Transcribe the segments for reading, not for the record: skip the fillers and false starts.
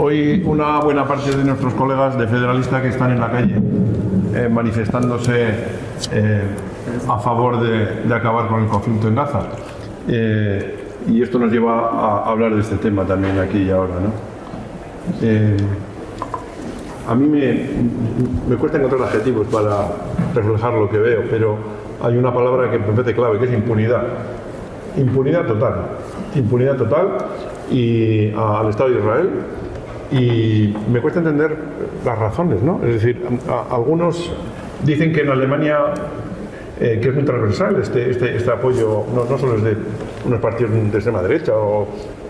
Hoy una buena parte de nuestros colegas de Federalista que están en la calle manifestándose a favor de acabar con el conflicto en Gaza. Y esto nos lleva a hablar de este tema también aquí y ahora, ¿no? A mí me cuesta encontrar adjetivos para reflejar lo que veo, pero hay una palabra que me parece clave, que es impunidad. Impunidad total. Impunidad total al Estado de Israel. Y me cuesta entender las razones, ¿no? Es decir, algunos dicen que en Alemania, que es muy transversal este apoyo, no solo es de unos partidos de extrema derecha,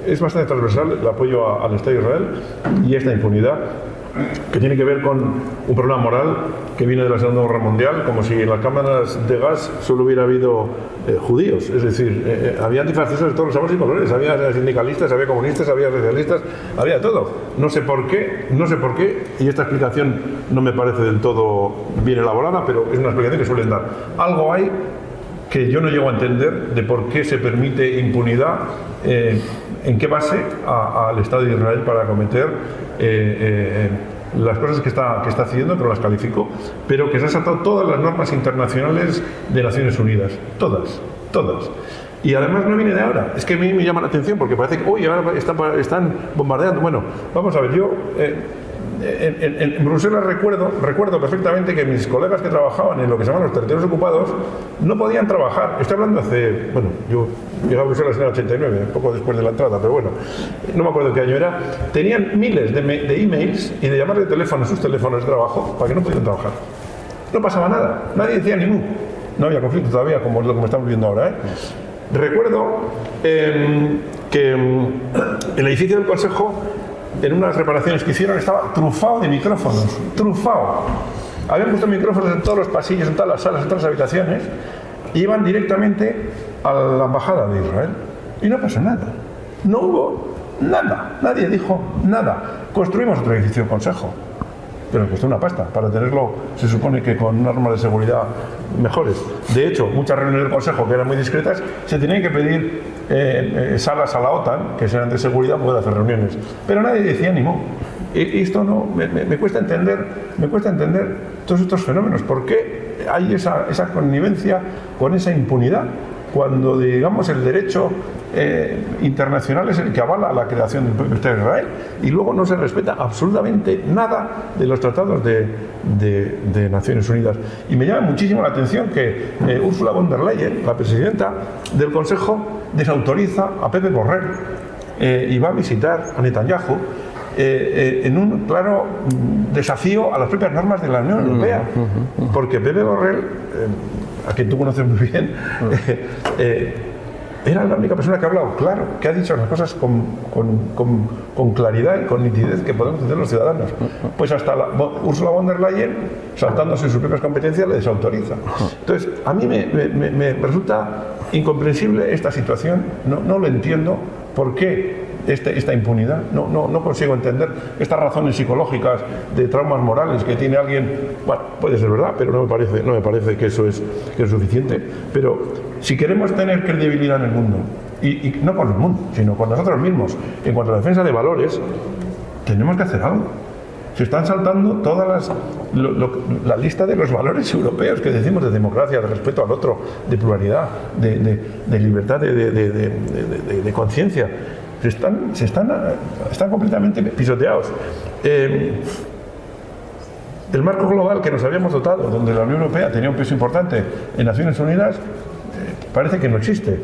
es bastante transversal el apoyo al Estado de Israel y esta impunidad, que tiene que ver con un problema moral que viene de la Segunda Guerra Mundial, como si en las cámaras de gas solo hubiera habido judíos. Es decir, había antifascistas de todos los sabores y colores, había sindicalistas, había comunistas, había socialistas, había todo. No sé por qué, y esta explicación no me parece del todo bien elaborada, pero es una explicación que suelen dar. Algo hay que yo no llego a entender de por qué se permite impunidad, en qué base al Estado de Israel para cometer las cosas que está haciendo, que no las califico, pero que se han saltado todas las normas internacionales de Naciones Unidas, todas. Y además no viene de ahora, es que a mí me llama la atención porque parece que, ahora están bombardeando. Bueno, vamos a ver, yo en Bruselas recuerdo perfectamente que mis colegas que trabajaban en lo que se llaman los territorios ocupados no podían trabajar. Estoy hablando yo llegué a Bruselas en el 89, poco después de la entrada, pero bueno, no me acuerdo qué año era. Tenían miles de emails y de llamadas de teléfono a sus teléfonos de trabajo para que no pudieran trabajar. No pasaba nada, nadie decía ni mu. No había conflicto todavía, como es lo que estamos viendo ahora, ¿eh? Recuerdo que el edificio del Consejo, en unas reparaciones que hicieron, estaba trufado de micrófonos, trufado. Habían puesto micrófonos en todos los pasillos, en todas las salas, en todas las habitaciones, y iban directamente a la embajada de Israel. Y no pasó nada. No hubo nada. Nadie dijo nada. Construimos otro edificio del Consejo, pero costó una pasta. Para tenerlo, se supone que con normas de seguridad mejores. De hecho, muchas reuniones del Consejo, que eran muy discretas, se tenían que pedir salas a la OTAN, que serán de seguridad, para poder hacer reuniones. Pero nadie decía ni mo. Y esto no, me cuesta entender todos estos fenómenos. ¿Por qué hay esa connivencia con esa impunidad? Cuando, digamos, el derecho internacional es el que avala la creación del propio Estado de Israel, y luego no se respeta absolutamente nada de los tratados de Naciones Unidas. Y me llama muchísimo la atención que Ursula von der Leyen, la presidenta del Consejo, desautoriza a Pepe Borrell y va a visitar a Netanyahu en un claro desafío a las propias normas de la Unión Europea, porque Pepe Borrell, a quien tú conoces muy bien, era la única persona que ha hablado claro, que ha dicho las cosas con claridad y con nitidez que podemos entender los ciudadanos. Pues hasta Ursula von der Leyen, saltándose sus propias competencias, le desautoriza. Entonces, a mí me resulta incomprensible esta situación, no lo entiendo. ¿Por qué esta impunidad? No consigo entender estas razones psicológicas de traumas morales que tiene alguien. Bueno, puede ser verdad, pero no me parece que eso es suficiente. Pero si queremos tener credibilidad en el mundo, y no con el mundo, sino con nosotros mismos, en cuanto a la defensa de valores, tenemos que hacer algo. Se están saltando todas la lista de los valores europeos que decimos, de democracia, de respeto al otro, de pluralidad, de libertad, de conciencia. Están completamente pisoteados. El marco global que nos habíamos dotado, donde la Unión Europea tenía un peso importante en Naciones Unidas, parece que no existe.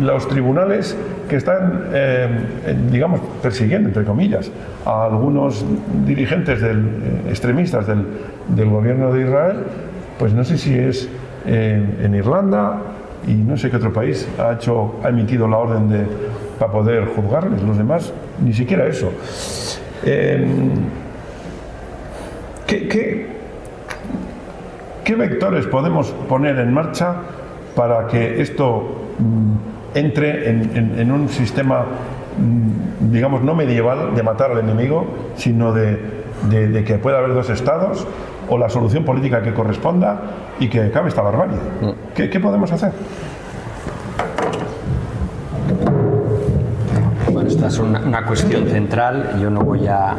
Los tribunales que están, digamos, persiguiendo, entre comillas, a algunos dirigentes extremistas del gobierno de Israel, pues no sé si es en Irlanda y no sé qué otro país ha emitido la orden para poder juzgarles. Los demás, ni siquiera eso. ¿Qué vectores podemos poner en marcha para que esto entre en un sistema, digamos, no medieval de matar al enemigo, sino de que pueda haber dos estados, o la solución política que corresponda, y que acabe esta barbarie? ¿Qué podemos hacer? Bueno, esta es una cuestión central. Yo no voy a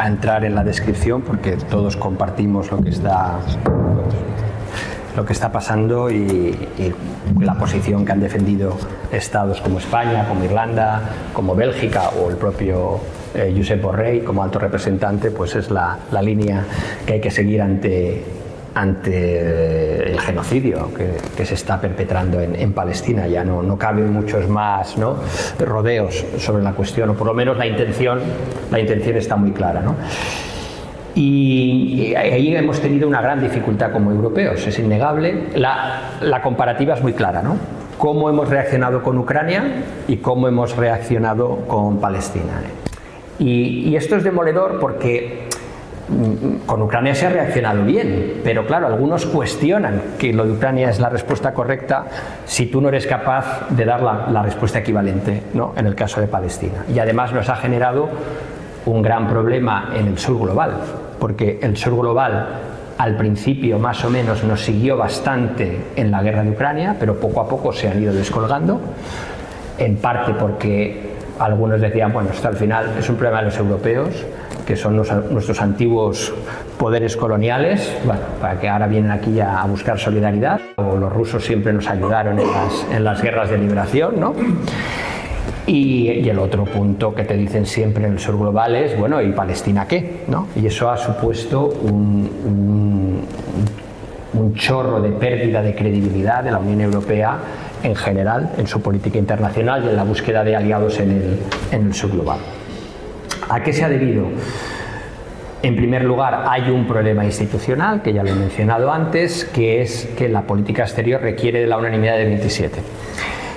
entrar en la descripción porque todos compartimos lo que está pasando y la posición que han defendido estados como España, como Irlanda, como Bélgica o el propio Josep Borrell como alto representante, pues es la línea que hay que seguir ante el genocidio que se está perpetrando en Palestina. Ya no caben muchos más, ¿no?, rodeos sobre la cuestión, o por lo menos la intención está muy clara, ¿no? Y ahí hemos tenido una gran dificultad como europeos, es innegable. La comparativa es muy clara, ¿no? Cómo hemos reaccionado con Ucrania y cómo hemos reaccionado con Palestina. Y esto es demoledor porque con Ucrania se ha reaccionado bien, pero claro, algunos cuestionan que lo de Ucrania es la respuesta correcta si tú no eres capaz de dar la respuesta equivalente, ¿no?, en el caso de Palestina. Y además nos ha generado un gran problema en el sur global, porque el sur global al principio más o menos nos siguió bastante en la guerra de Ucrania, pero poco a poco se han ido descolgando, en parte porque algunos decían, bueno, esto al final es un problema de los europeos, que son nuestros antiguos poderes coloniales, bueno, para que ahora vienen aquí a buscar solidaridad, o los rusos siempre nos ayudaron en las guerras de liberación, ¿no? Y el otro punto que te dicen siempre en el sur global es, bueno, ¿y Palestina qué?, ¿no? Y eso ha supuesto un chorro de pérdida de credibilidad de la Unión Europea en general, en su política internacional y en la búsqueda de aliados en el sur global. ¿A qué se ha debido? En primer lugar, hay un problema institucional, que ya lo he mencionado antes, que es que la política exterior requiere de la unanimidad de 27.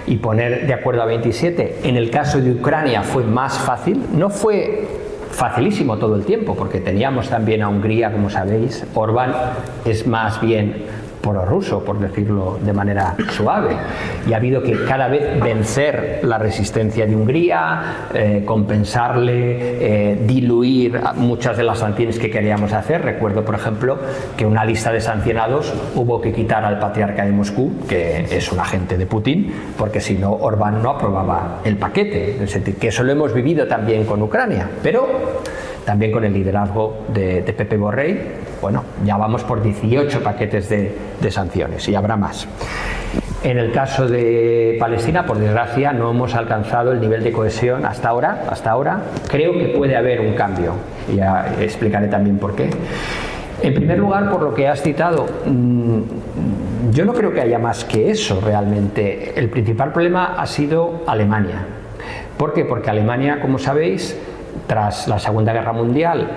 Y poner de acuerdo a 27, en el caso de Ucrania fue más fácil, no fue facilísimo todo el tiempo, porque teníamos también a Hungría, como sabéis. Orbán es más bien prorruso, por decirlo de manera suave, y ha habido que cada vez vencer la resistencia de Hungría, compensarle, diluir muchas de las sanciones que queríamos hacer. Recuerdo, por ejemplo, que una lista de sancionados hubo que quitar al patriarca de Moscú, que es un agente de Putin, porque si no Orbán no aprobaba el paquete. Es decir, que eso lo hemos vivido también con Ucrania, pero también con el liderazgo de Pepe Borrell. Bueno, ya vamos por 18 paquetes de sanciones y habrá más. En el caso de Palestina, por desgracia, no hemos alcanzado el nivel de cohesión hasta ahora. Creo que puede haber un cambio, y ya explicaré también por qué. En primer lugar, por lo que has citado, yo no creo que haya más que eso realmente. El principal problema ha sido Alemania. ¿Por qué? Porque Alemania, como sabéis, tras la Segunda Guerra Mundial,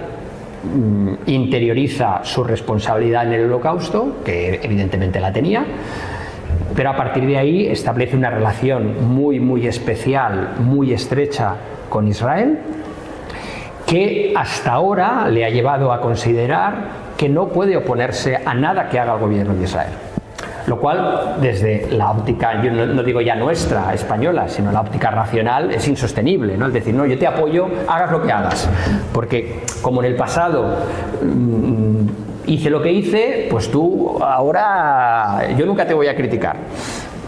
interioriza su responsabilidad en el Holocausto, que evidentemente la tenía, pero a partir de ahí establece una relación muy especial, muy estrecha con Israel, que hasta ahora le ha llevado a considerar que no puede oponerse a nada que haga el gobierno de Israel. Lo cual, desde la óptica, yo no digo ya nuestra, española, sino la óptica racional, es insostenible, ¿no? Es decir, no, yo te apoyo, hagas lo que hagas. Porque como en el pasado hice lo que hice, pues tú ahora, yo nunca te voy a criticar.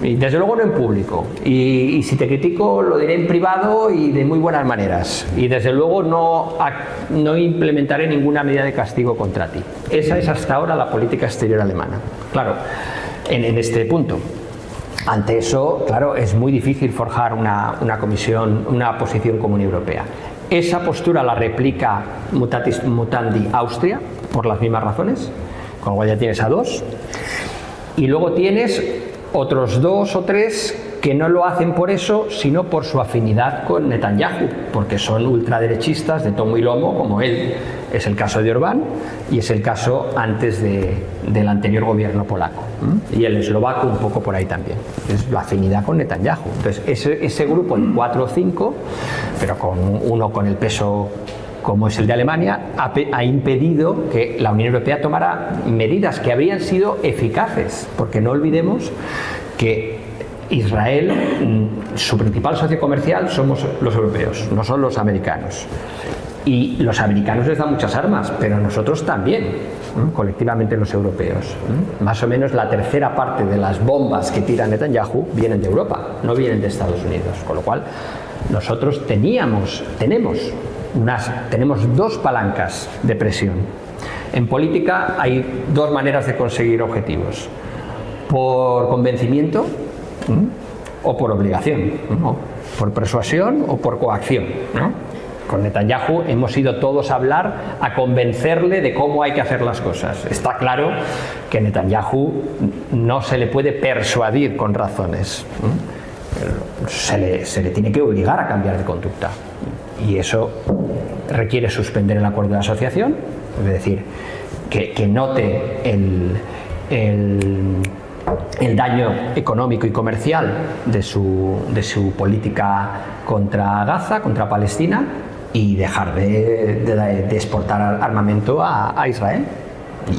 Y desde luego no en público. Y si te critico, lo diré en privado y de muy buenas maneras. Y desde luego no implementaré ninguna medida de castigo contra ti. Esa es hasta ahora la política exterior alemana. Claro, en este punto. Ante eso, claro, es muy difícil forjar una posición común europea. Esa postura la replica mutatis mutandi Austria, por las mismas razones, con lo cual ya tienes a dos. Y luego tienes otros dos o tres que no lo hacen por eso, sino por su afinidad con Netanyahu, porque son ultraderechistas de tomo y lomo, como él. Es el caso de Orbán y es el caso antes del anterior gobierno polaco. Y el eslovaco un poco por ahí también. Es la afinidad con Netanyahu. Entonces, ese grupo de 4 o 5, pero con uno con el peso como es el de Alemania, ha impedido que la Unión Europea tomara medidas que habrían sido eficaces, porque no olvidemos que Israel, su principal socio comercial somos los europeos, no son los americanos. Y los americanos les dan muchas armas, pero nosotros también, colectivamente los europeos. Más o menos la tercera parte de las bombas que tira Netanyahu vienen de Europa, no vienen de Estados Unidos, con lo cual nosotros tenemos dos palancas de presión. En política hay dos maneras de conseguir objetivos: por convencimiento o por obligación, ¿no? Por persuasión o por coacción, ¿no? Con Netanyahu hemos ido todos a hablar, a convencerle de cómo hay que hacer las cosas. Está claro que Netanyahu no se le puede persuadir con razones, ¿no? Se le tiene que obligar a cambiar de conducta. Y eso requiere suspender el acuerdo de asociación, es decir, que note el daño económico y comercial de su política contra Gaza, contra Palestina, y dejar de exportar armamento a Israel.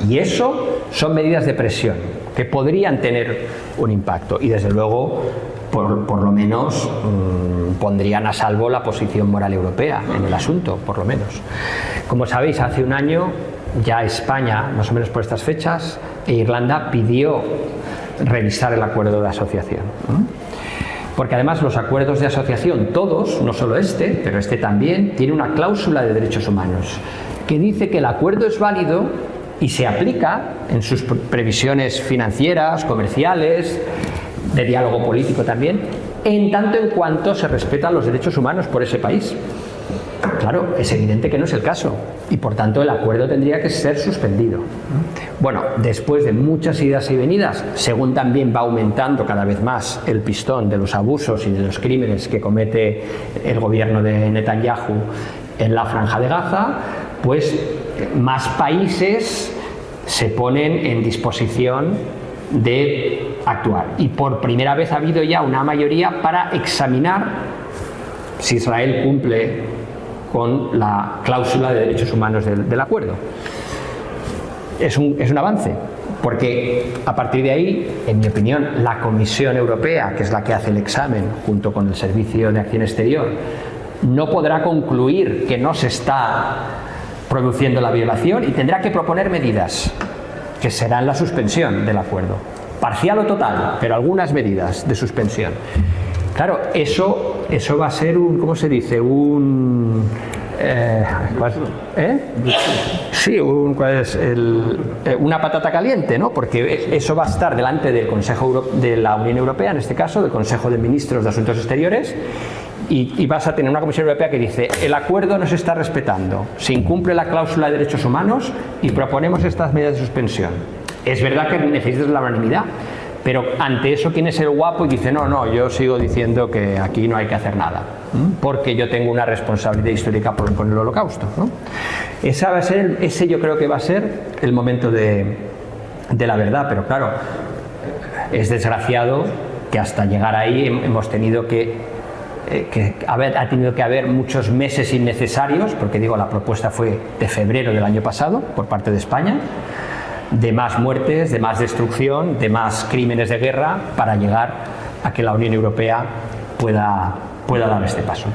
Y eso son medidas de presión que podrían tener un impacto y desde luego por lo menos pondrían a salvo la posición moral europea en el asunto, por lo menos. Como sabéis, hace un año ya España, más o menos por estas fechas, e Irlanda pidió revisar el acuerdo de asociación. Porque además los acuerdos de asociación, todos, no solo este, pero este también, tiene una cláusula de derechos humanos que dice que el acuerdo es válido y se aplica en sus previsiones financieras, comerciales, de diálogo político también, en tanto en cuanto se respetan los derechos humanos por ese país. Claro, es evidente que no es el caso y por tanto el acuerdo tendría que ser suspendido. Bueno, después de muchas idas y venidas, según también va aumentando cada vez más el pistón de los abusos y de los crímenes que comete el gobierno de Netanyahu en la Franja de Gaza, pues más países se ponen en disposición de actuar. Y por primera vez ha habido ya una mayoría para examinar si Israel cumple con la cláusula de derechos humanos del acuerdo. Es un avance, porque a partir de ahí, en mi opinión, la Comisión Europea, que es la que hace el examen junto con el Servicio de Acción Exterior, no podrá concluir que no se está produciendo la violación y tendrá que proponer medidas que serán la suspensión del acuerdo, parcial o total, pero algunas medidas de suspensión. Claro, eso va a ser un, ¿cómo se dice? Sí, una patata caliente, ¿no? Porque eso va a estar delante del Consejo de la Unión Europea, en este caso, del Consejo de Ministros de Asuntos Exteriores, y vas a tener una Comisión Europea que dice: el acuerdo no se está respetando, se incumple la cláusula de derechos humanos y proponemos estas medidas de suspensión. Es verdad que necesitas la unanimidad, pero ante eso, ¿quién es el guapo y dice: no, yo sigo diciendo que aquí no hay que hacer nada, porque yo tengo una responsabilidad histórica con el Holocausto, ¿no? Ese yo creo que va a ser el momento de la verdad, pero claro, es desgraciado que hasta llegar ahí hemos tenido ha tenido que haber muchos meses innecesarios, porque digo, la propuesta fue de febrero del año pasado por parte de España, de más muertes, de más destrucción, de más crímenes de guerra, para llegar a que la Unión Europea pueda dar este paso.